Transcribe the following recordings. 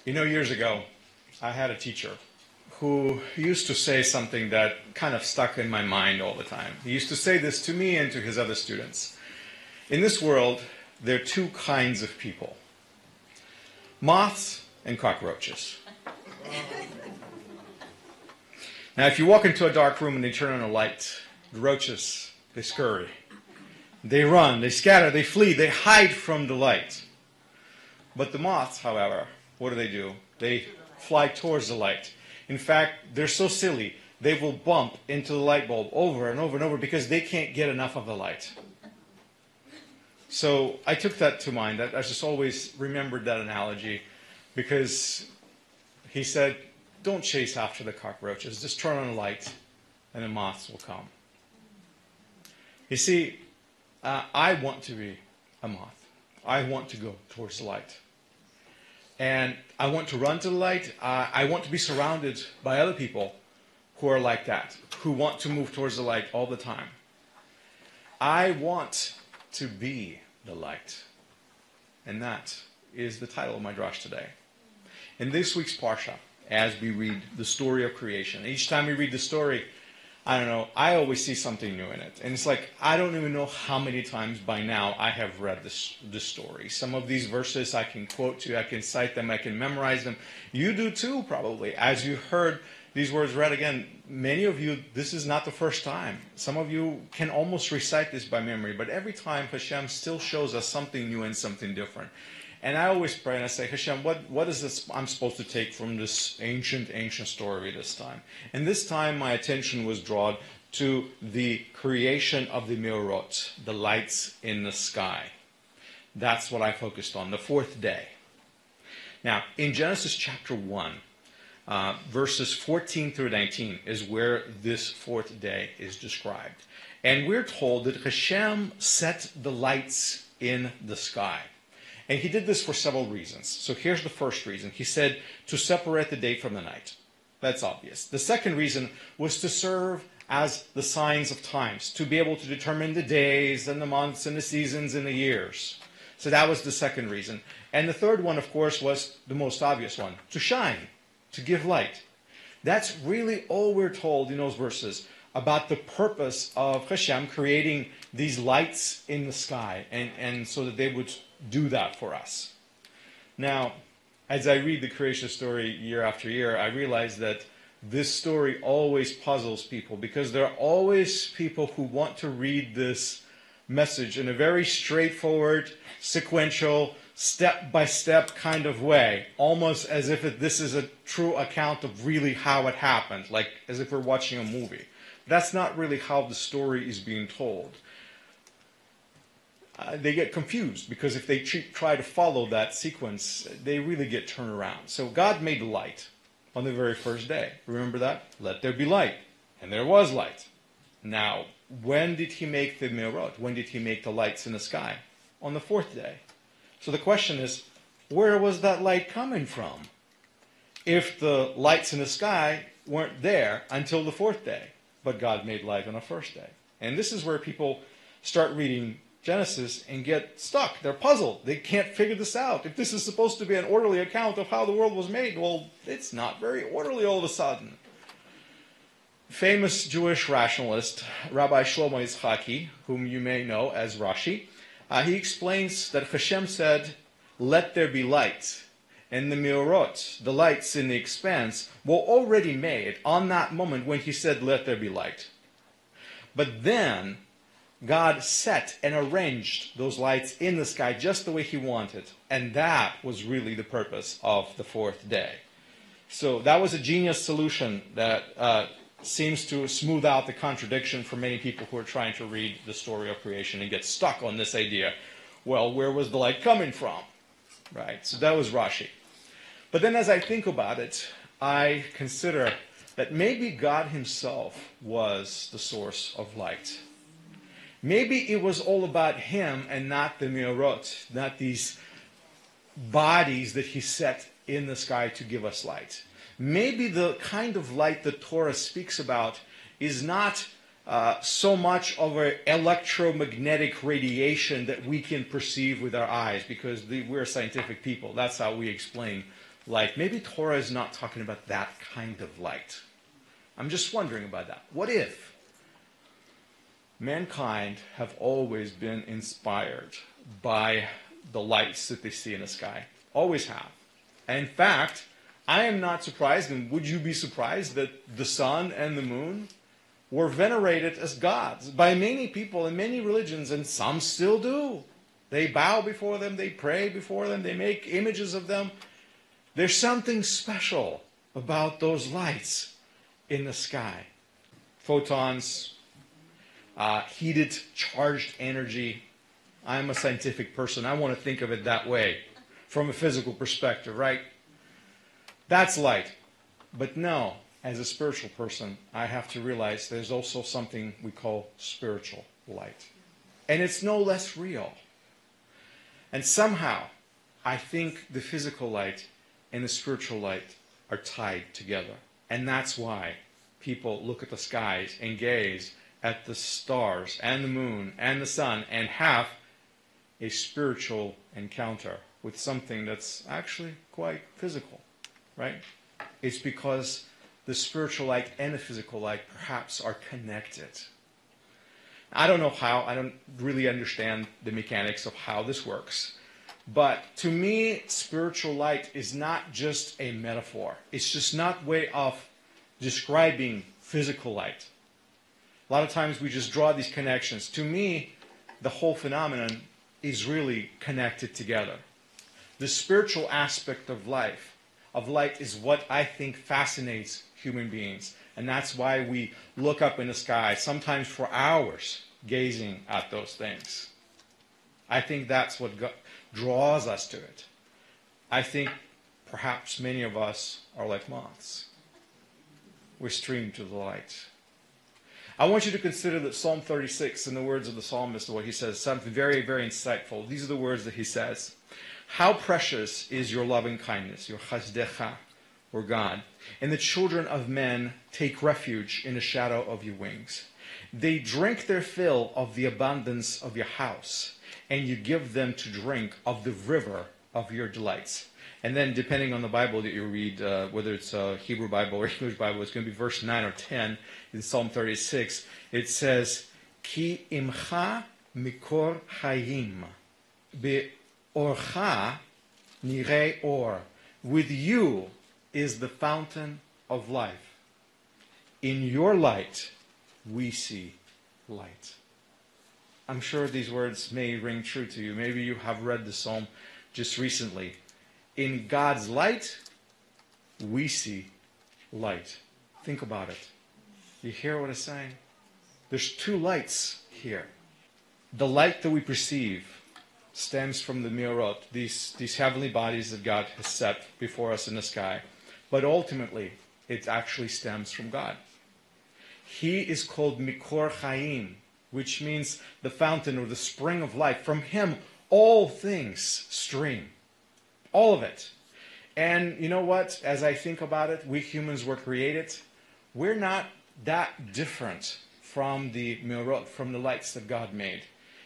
Years ago, I had a teacher who used to say something that kind of stuck in my mind all the time. He used to say this to me and to his other students. In this world, there are two kinds of people: moths and cockroaches. Now, if you walk into a dark room and they turn on a light, the roaches, they scurry. They run, they scatter, they flee, they hide from the light. But the moths, however, what do? They fly towards the light. In fact, they're so silly, they will bump into the light bulb over and over and over because they can't get enough of the light. So I took that to mind. I just always remembered that analogy because he said, don't chase after the cockroaches. Just turn on a light and the moths will come. You see, I want to be a moth. I want to go towards the light. And I want to run to the light. I want to be surrounded by other people who are like that, who want to move towards the light all the time. I want to be the light. And that is the title of my drash today. In this week's Parasha, as we read the story of creation, each time we read the story, I always see something new in it. And it's like, I don't even know how many times by now I have read this story. Some of these verses I can quote to you, I can cite them, I can memorize them. You do too, probably. As you heard these words read again, many of you, this is not the first time. Some of you can almost recite this by memory, but every time Hashem still shows us something new and something different. And I always pray and I say, Hashem, what is this I'm supposed to take from this ancient story this time? And this time my attention was drawn to the creation of the Meorot, the lights in the sky. That's what I focused on, the fourth day. Now, in Genesis chapter 1, verses 14 through 19 is where this fourth day is described. And we're told that Hashem set the lights in the sky. And he did this for several reasons. So here's the first reason. He said to separate the day from the night. That's obvious. The second reason was to serve as the signs of times, to be able to determine the days and the months and the seasons and the years. So that was the second reason. And the third one, of course, was the most obvious one, to shine, to give light. That's really all we're told in those verses about the purpose of Hashem creating these lights in the sky, and so that they would do that for us. Now, as I read the creation story year after year, I realize that this story always puzzles people because there are always people who want to read this message in a very straightforward, sequential, step-by-step kind of way, almost as if this is a true account of really how it happened, like as if we're watching a movie. That's not really how the story is being told. They get confused because if they try to follow that sequence, they really get turned around. So God made light on the very first day. Remember that? Let there be light. And there was light. Now, when did he make the Meorot? When did he make the lights in the sky? On the fourth day. So the question is, where was that light coming from? If the lights in the sky weren't there until the fourth day, but God made light on the first day. And this is where people start reading Genesis and get stuck. They're puzzled. They can't figure this out. If this is supposed to be an orderly account of how the world was made, well, it's not very orderly all of a sudden. Famous Jewish rationalist, Rabbi Shlomo Yitzchaki, whom you may know as Rashi, he explains that Hashem said, let there be light. And the Meorot, the lights in the expanse, were already made on that moment when he said, let there be light. But then God set and arranged those lights in the sky just the way he wanted. And that was really the purpose of the fourth day. So that was a genius solution that seems to smooth out the contradiction for many people who are trying to read the story of creation and get stuck on this idea. Well, where was the light coming from? Right? So that was Rashi. But then as I think about it, I consider that maybe God himself was the source of light. Maybe it was all about him and not the Meorot, not these bodies that he set in the sky to give us light. Maybe the kind of light the Torah speaks about is not so much of an electromagnetic radiation that we can perceive with our eyes, because we're scientific people. That's how we explain light. Maybe Torah is not talking about that kind of light. I'm just wondering about that. What if mankind have always been inspired by the lights that they see in the sky? Always have. And in fact, I am not surprised, and would you be surprised, that the sun and the moon were venerated as gods by many people in many religions, and some still do. They bow before them, they pray before them, they make images of them. There's something special about those lights in the sky. Photons, heated, charged energy. I'm a scientific person. I want to think of it that way, from a physical perspective, right? That's light. But no, as a spiritual person, I have to realize there's also something we call spiritual light. And it's no less real. And somehow, I think the physical light and the spiritual light are tied together. And that's why people look at the skies and gaze at the stars and the moon and the sun and have a spiritual encounter with something that's actually quite physical, right? It's because the spiritual light and the physical light perhaps are connected. I don't know how. I don't really understand the mechanics of how this works. But to me, spiritual light is not just a metaphor. It's just not a way of describing physical light. A lot of times we just draw these connections. To me, the whole phenomenon is really connected together. The spiritual aspect of light is what I think fascinates human beings. And that's why we look up in the sky, sometimes for hours, gazing at those things. I think that's what draws us to it. I think perhaps many of us are like moths. We're streamed to the light. I want you to consider that Psalm 36, in the words of the psalmist, what he says, something very, very insightful. These are the words that he says. How precious is your loving kindness, your chasdecha, or God. And the children of men take refuge in the shadow of your wings. They drink their fill of the abundance of your house, and you give them to drink of the river of your delights. And then, depending on the Bible that you read, whether it's a Hebrew Bible or English Bible, it's going to be verse 9 or 10 in Psalm 36. It says, Ki imcha mikor hayim, be'orcha nirei or. With you is the fountain of life. In your light, we see light. I'm sure these words may ring true to you. Maybe you have read the psalm just recently. In God's light, we see light. Think about it. You hear what it's saying? There's two lights here. The light that we perceive stems from the mirot, these heavenly bodies that God has set before us in the sky. But ultimately, it actually stems from God. He is called Mikor Chaim, which means the fountain or the spring of life. From Him, all things stream. All of it. And you know what? As I think about it, we humans were created. We're not that different from the mirot, from the lights that God made.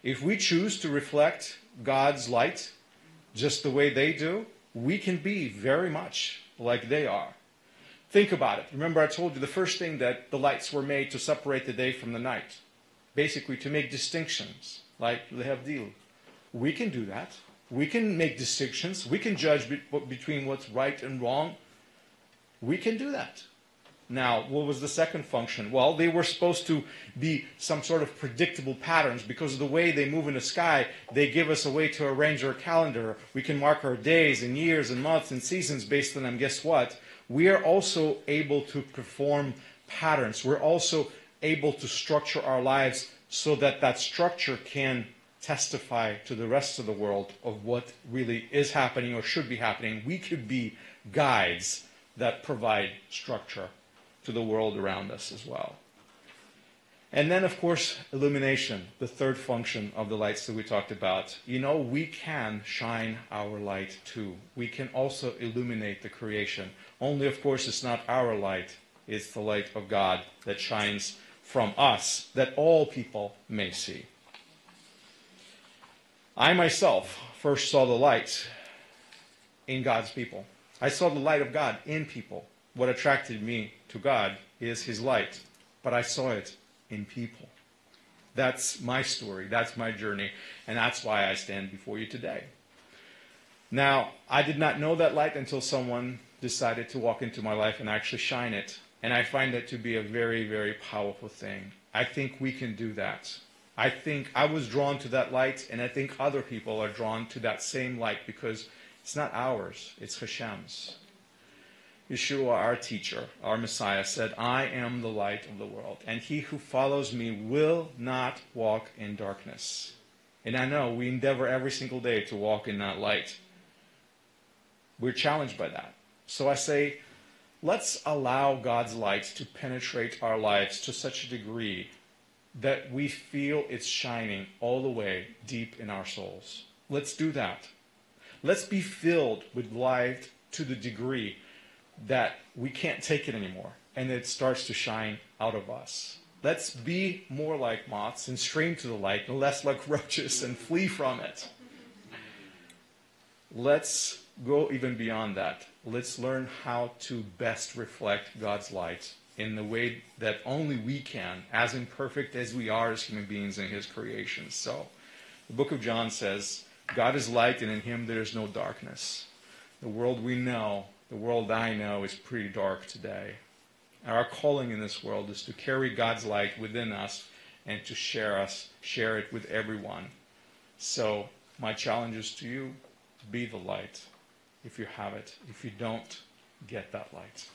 If we choose to reflect God's light just the way they do, we can be very much like they are. Think about it. Remember, I told you the first thing that the lights were made to separate the day from the night. Basically, to make distinctions, like lehavdil. We can do that. We can make distinctions. We can judge between what's right and wrong. We can do that. Now, what was the second function? Well, they were supposed to be some sort of predictable patterns because of the way they move in the sky. They give us a way to arrange our calendar. We can mark our days and years and months and seasons based on them. Guess what? We are also able to perform patterns. We're also able to structure our lives so that that structure can testify to the rest of the world of what really is happening or should be happening. We could be guides that provide structure to the world around us as well. And then, of course, illumination, the third function of the lights that we talked about. You know, we can shine our light too. We can also illuminate the creation. Only, of course, it's not our light. It's the light of God that shines from us, that all people may see. I myself first saw the light in God's people. I saw the light of God in people. What attracted me to God is his light, but I saw it in people. That's my story, that's my journey, and that's why I stand before you today. Now, I did not know that light until someone decided to walk into my life and actually shine it. And I find that to be a very, very powerful thing. I think we can do that. I think I was drawn to that light, and I think other people are drawn to that same light because it's not ours, it's Hashem's. Yeshua, our teacher, our Messiah, said, I am the light of the world, and he who follows me will not walk in darkness. And I know we endeavor every single day to walk in that light. We're challenged by that. So I say, let's allow God's light to penetrate our lives to such a degree that we feel it's shining all the way deep in our souls. Let's do that. Let's be filled with light to the degree that we can't take it anymore, and it starts to shine out of us. Let's be more like moths and strain to the light, and less like roaches and flee from it. Let's go even beyond that. Let's learn how to best reflect God's light in the way that only we can, as imperfect as we are as human beings in his creation. So, the book of John says, God is light, and in him there is no darkness. The world we know, the world I know, is pretty dark today. Our calling in this world is to carry God's light within us and to share it with everyone. So, my challenge is to you, be the light if you have it. If you don't, get that light.